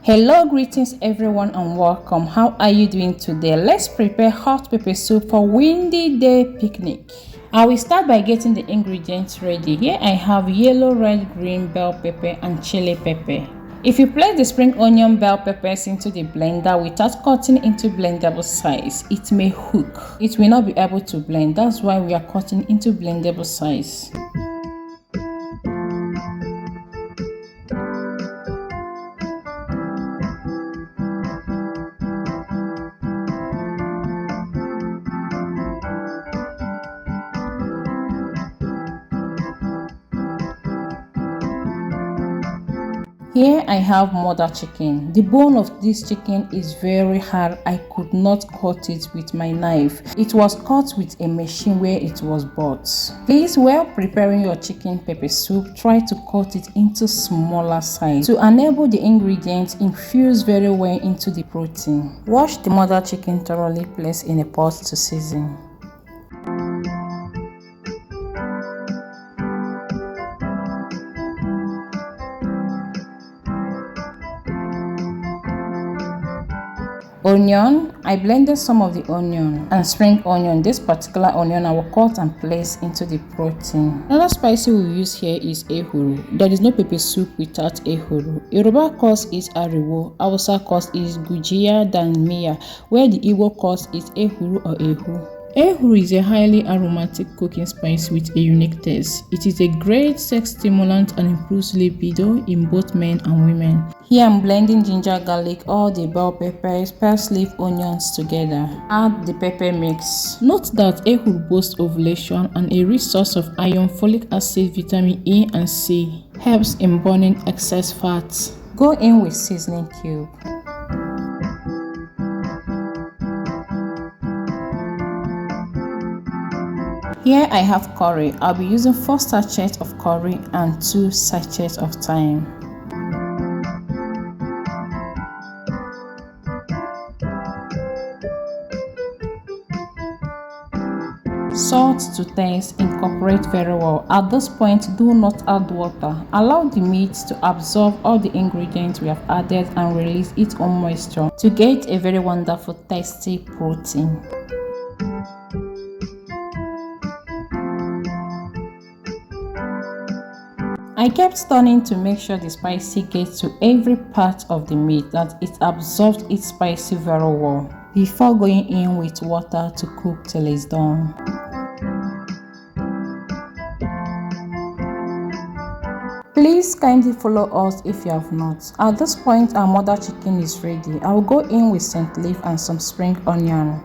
Hello, greetings everyone and welcome. How are you doing today? Let's prepare hot pepper soup for windy day picnic. I will start by getting the ingredients ready. Here I have yellow, red, green bell pepper and chili pepper. If you place the spring onion bell peppers into the blender without cutting into blendable size, it may hook. It will not be able to blend. That's why we are cutting into blendable size. Here I have mother chicken. The bone of this chicken is very hard. I could not cut it with my knife. It was cut with a machine where it was bought. Please, while preparing your chicken pepper soup, try to cut it into smaller size to enable the ingredients infuse very well into the protein. Wash the mother chicken thoroughly, place in a pot to season. Onion, I blended some of the onion and spring onion. This particular onion I will cut and place into the protein. Another spicy we use here is ehuru. There is no pepper soup without ehuru. Yoruba calls it ariwo, Hausa calls it gujiya dan miya, where the Igbo calls it ehuru or ehu. Ehuru is a highly aromatic cooking spice with a unique taste. It is a great sex stimulant and improves libido in both men and women. Here I'm blending ginger, garlic, all the bell peppers, parsley, onions together. Add the pepper mix. Note that ehuru boasts ovulation and a rich source of iron, folic acid, vitamin E and C. Helps in burning excess fats. Go in with seasoning cube. Here I have curry. I'll be using 4 sachets of curry and 2 sachets of thyme. Salt to taste. Incorporate very well. At this point, do not add water. Allow the meat to absorb all the ingredients we have added and release its own moisture to get a very wonderful tasty protein. I kept stirring to make sure the spicy gets to every part of the meat, that it absorbs its spicy very well before going in with water to cook till it's done. Please kindly follow us if you have not. At this point, our mother chicken is ready. I will go in with scent leaf and some spring onion.